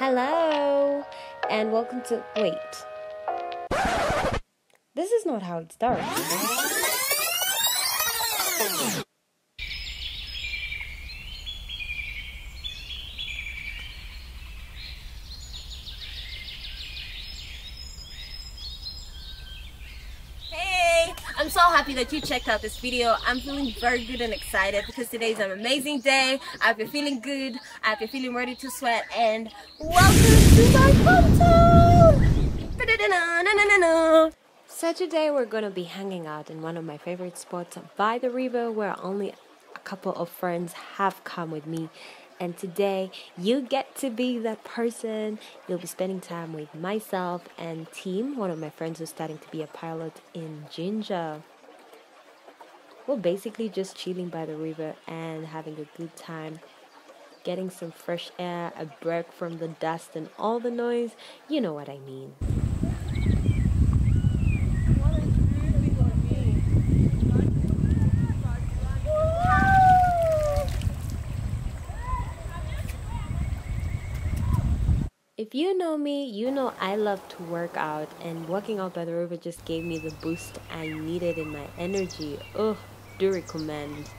Hello, and welcome to. Wait. This is not how it starts. Hey, I'm so happy that you checked out this video. I'm feeling very good and excited because today is an amazing day. I hope you're feeling good. I hope you're feeling ready to sweat. And welcome to my hometown. So today we're gonna be hanging out in one of my favorite spots by the river where only a couple of friends have come with me. And today you get to be that person. You'll be spending time with myself and Team, one of my friends who's starting to be a pilot in Jinja. We're basically just chilling by the river and having a good time, getting some fresh air, a break from the dust and all the noise. You know what I mean. If you know me, you know I love to work out, and working out by the river just gave me the boost I needed in my energy. Ugh, do recommend.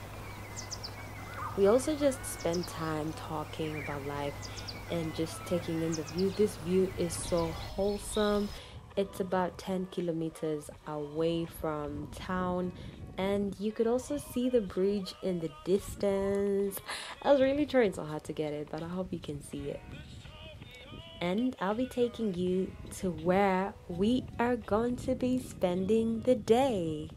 We also just spend time talking about life and just taking in the view. This view is so wholesome. It's about 10 kilometers away from town, and you could also see the bridge in the distance. I was really trying so hard to get it, but I hope you can see it. And I'll be taking you to where we are going to be spending the day.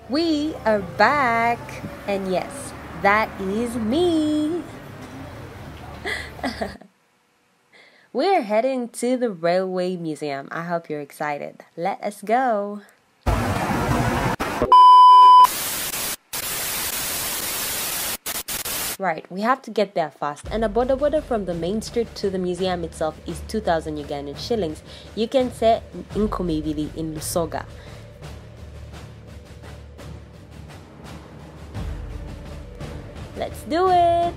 We are back, and yes, that is me. We're heading to the Railway Museum. I hope you're excited. Let us go. Right, we have to get there fast. And a boda from the main street to the museum itself is 2,000 Ugandan shillings. You can say Inkomibili in Lusoga. Let's do it.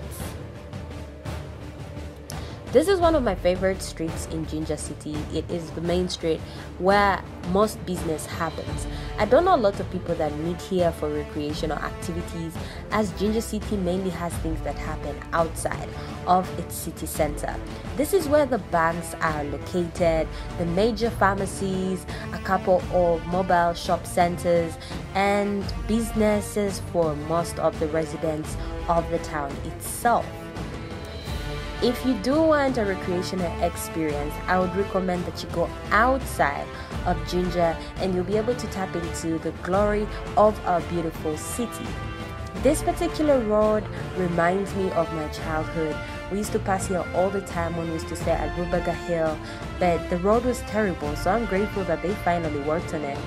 This is one of my favorite streets in Jinja city. It is the main street where most business happens. I don't know a lot of people that meet here for recreational activities, as Jinja city mainly has things that happen outside of its city center. This is where the banks are located, the major pharmacies, a couple of mobile shop centers, and businesses for most of the residents of the town itself. If you do want a recreational experience, I would recommend that you go outside of Jinja and you'll be able to tap into the glory of our beautiful city. This particular road reminds me of my childhood. We used to pass here all the time when we used to stay at Rubaga Hill, but the road was terrible, so I'm grateful that they finally worked on it.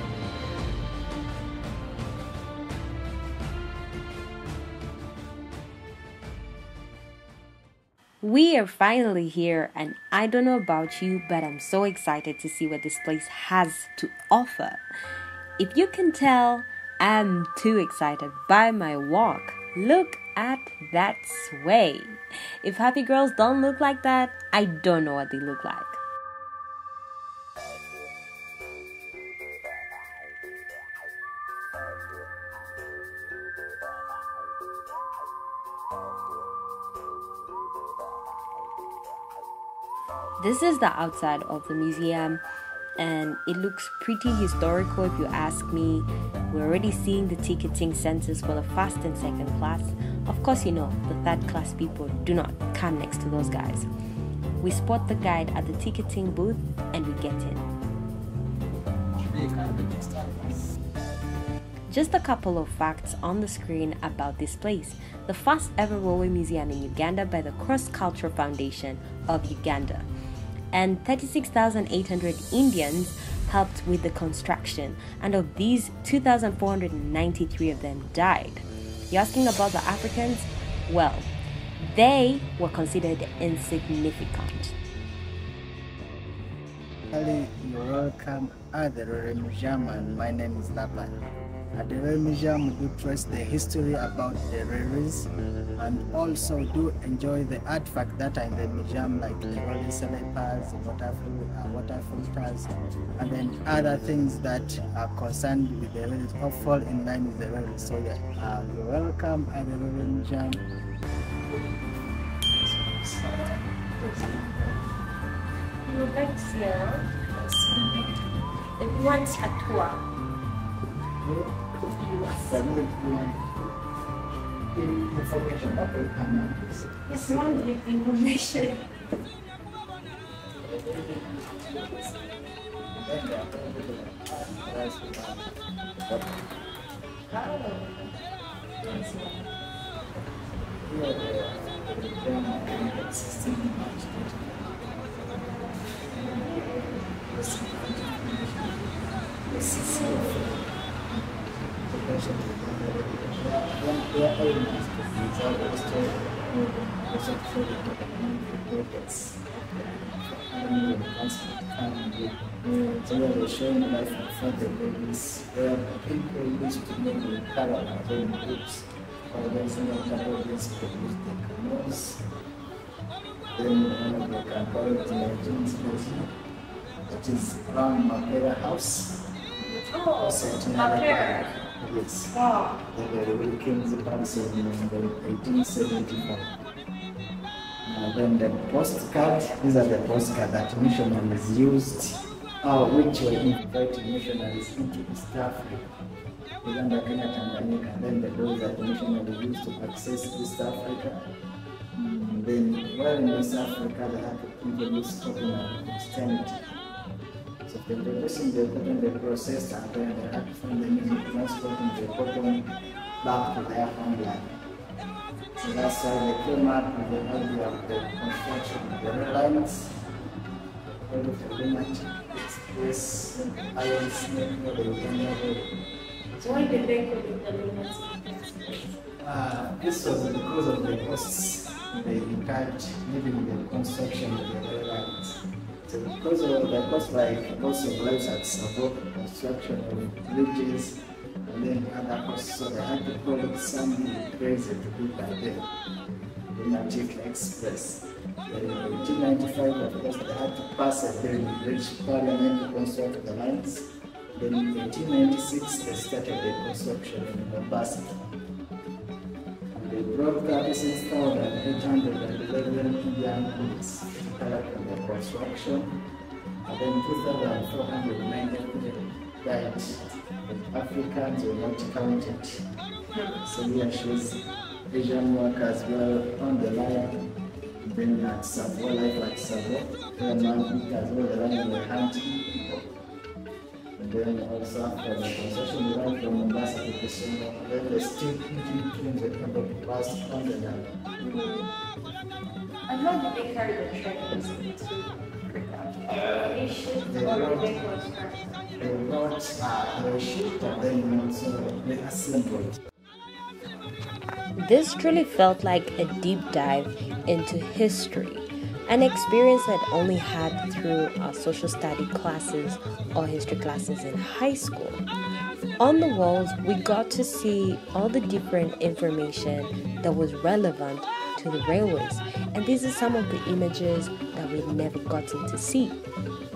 We are finally here, and I don't know about you, but I'm so excited to see what this place has to offer. If you can tell, I'm too excited by my walk. Look at that sway. If happy girls don't look like that, I don't know what they look like. This is the outside of the museum, and it looks pretty historical if you ask me. We're already seeing the ticketing centers for the first and second class. Of course, you know, the third class people do not come next to those guys. We spot the guide at the ticketing booth and we get in. Just a couple of facts on the screen about this place. The first ever railway museum in Uganda by the Cross Cultural Foundation of Uganda. And 36,800 Indians helped with the construction, and of these, 2,493 of them died. You're asking about the Africans? Well, they were considered insignificant. Hello, you're welcome at the Railway Museum, and my name is Laban. At the Railway Museum, we do trace the history about the railways and also do enjoy the artifacts that are in the museum, like the rolling slipers, water filters, and then other things that are concerned with the railways or fall in line with the railways. So yeah, you're welcome at the Railway Museum. We would like to see around. If you want a tour. Information. Yes, one with information. So we are showing life before the babies, where people used to live in caravans in groups, or then some of the babies produced the canoes. Then one of the campology legends that is around Mapera House. Oh, Mapera. Yes. Wow. The real king's house in 1875. Then the postcard, these are the postcards that missionaries used, which were inviting missionaries into East Africa, Uganda, Kenya, Tanganyika. Then those that missionaries used to access East Africa. Then while in East Africa, they had to introduce cotton and Christianity. So they introducing the cotton, they processed, and then they had to find the means of transporting the cotton back to their homeland. So that's why they came up with the idea of the construction of the rail lines, all of the Linux, Express, Iron Snake, the Uganda Road. So why did they call it the Linux? This was because of the costs they incurred during the construction of the rail lines. So because of the cost, like loss of lives at support, construction of bridges, and then other costs, so they had to call it something crazy to do by them. The Lunatic Express. Then in 1895, of course, they had to pass a bill which Parliament to construct the lines. Then in 1896, they started the construction in Mombasa. They brought 36,811 young kids to help in the construction, and then 2,493 died. The Africans were not counted. So here shows Asian workers were on the line. Then at Savo, life at Savo, where man eaters were the line were hunting. And then also after the construction, we went from Mombasa to Kisumu. Then the steel engine trains were able to pass on the line. And how did they carry the trains into Africa? They shipped or did they construct? They were shipped and then also they assembled. This truly felt like a deep dive into history, an experience I'd only had through our social study classes or history classes in high school. On the walls, we got to see all the different information that was relevant to the railways, and these are some of the images that we'd never gotten to see.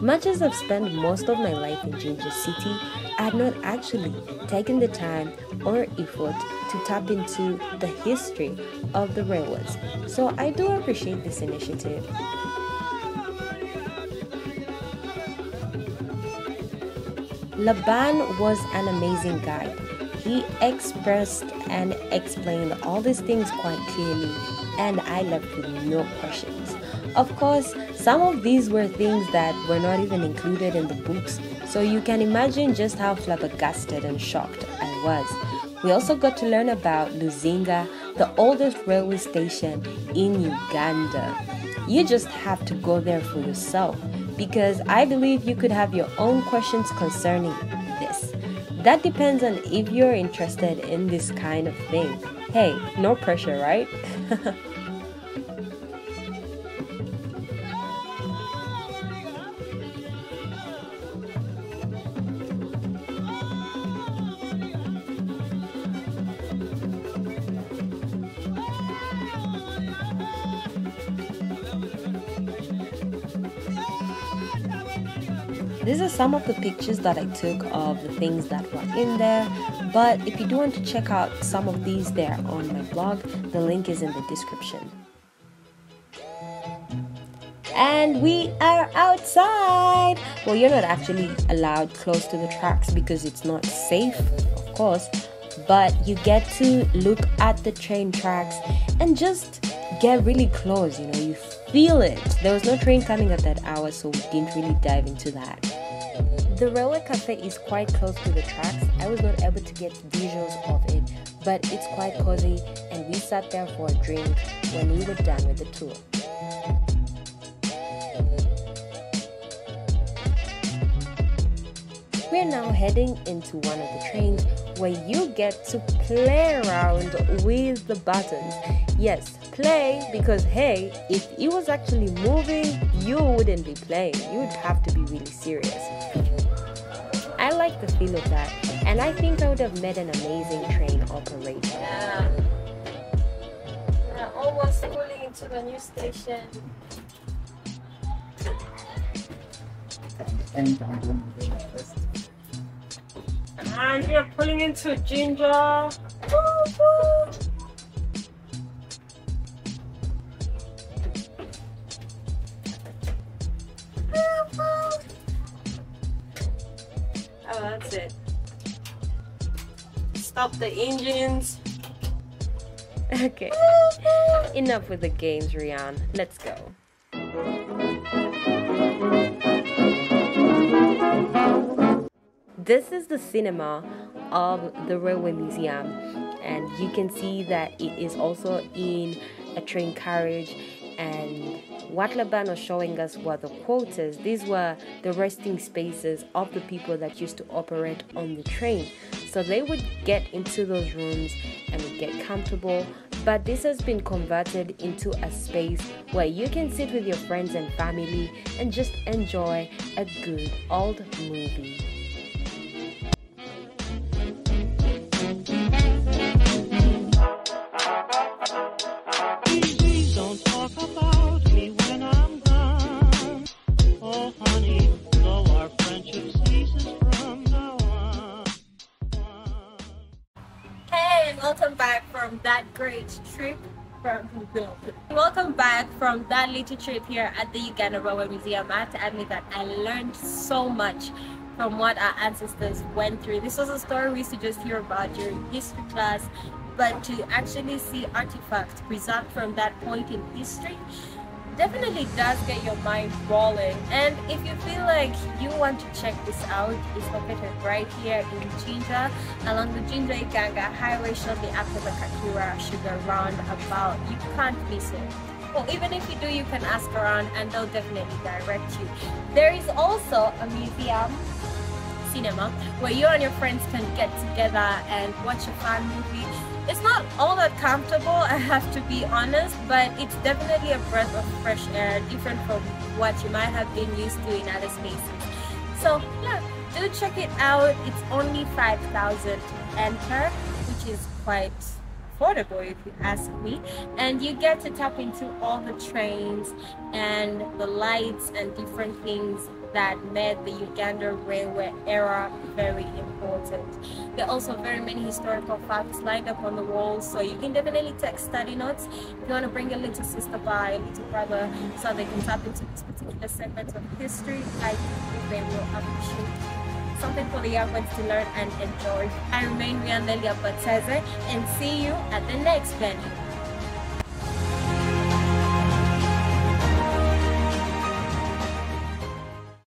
Much as I've spent most of my life in Jinja City, I had not actually taken the time or effort to tap into the history of the railways. So I do appreciate this initiative. Laban was an amazing guide. He expressed and explained all these things quite clearly, and I left with no questions. Of course, some of these were things that were not even included in the books, so you can imagine just how flabbergasted and shocked I was. We also got to learn about Luzinga, the oldest railway station in Uganda. You just have to go there for yourself, because I believe you could have your own questions concerning this. That depends on if you're interested in this kind of thing. Hey, no pressure, right? These are some of the pictures that I took of the things that were in there, but if you do want to check out some of these, they're on my blog. The link is in the description. And we are outside. Well, you're not actually allowed close to the tracks because it's not safe, of course, but you get to look at the train tracks and just get really close. You know, you feel it. There was no train coming at that hour, so we didn't really dive into that. The railway cafe is quite close to the tracks. I was not able to get visuals of it, but it's quite cozy, and we sat there for a drink when we were done with the tour. We're now heading into one of the trains where you get to play around with the buttons. Yes, play, because hey, if it was actually moving, you wouldn't be playing. You would have to be really serious. I like the feel of that, and I think I would have met an amazing train operator. Yeah. We're almost pulling into the new station. And we are pulling into Jinja. Oh, that's it. Stop the engines. Okay, enough with the games, Rianne. Let's go. This is the cinema of the Railway Museum, and you can see that it is also in a train carriage. And what Laban was showing us were the quarters. These were the resting spaces of the people that used to operate on the train. So they would get into those rooms and would get comfortable. But this has been converted into a space where you can sit with your friends and family and just enjoy a good old movie. Welcome back from that great trip. Welcome back from that little trip here at the Uganda Railway Museum. I have to admit that I learned so much from what our ancestors went through. This was a story we used to just hear about during history class, but to actually see artifacts preserved from that point in history definitely does get your mind rolling. And if you feel like you want to check this out, it's located right here in Jinja along the Jinja-Uganda highway shortly after the Kakira Sugar roundabout. You can't miss it. Well, even if you do, you can ask around and they'll definitely direct you. There is also a museum cinema where you and your friends can get together and watch a fun movie. It's not all that comfortable, I have to be honest, but it's definitely a breath of fresh air, different from what you might have been used to in other spaces. So yeah, do check it out. It's only 5,000 to enter, which is quite affordable if you ask me, and you get to tap into all the trains and the lights and different things that made the Uganda railway era very important. There are also very many historical facts lined up on the walls, so you can definitely take study notes. If you want to bring your little sister by, little brother, so they can tap into this particular segment of history, I think they will appreciate something for the young ones to learn and enjoy. I remain Rianne Bateeze and see you at the next venue.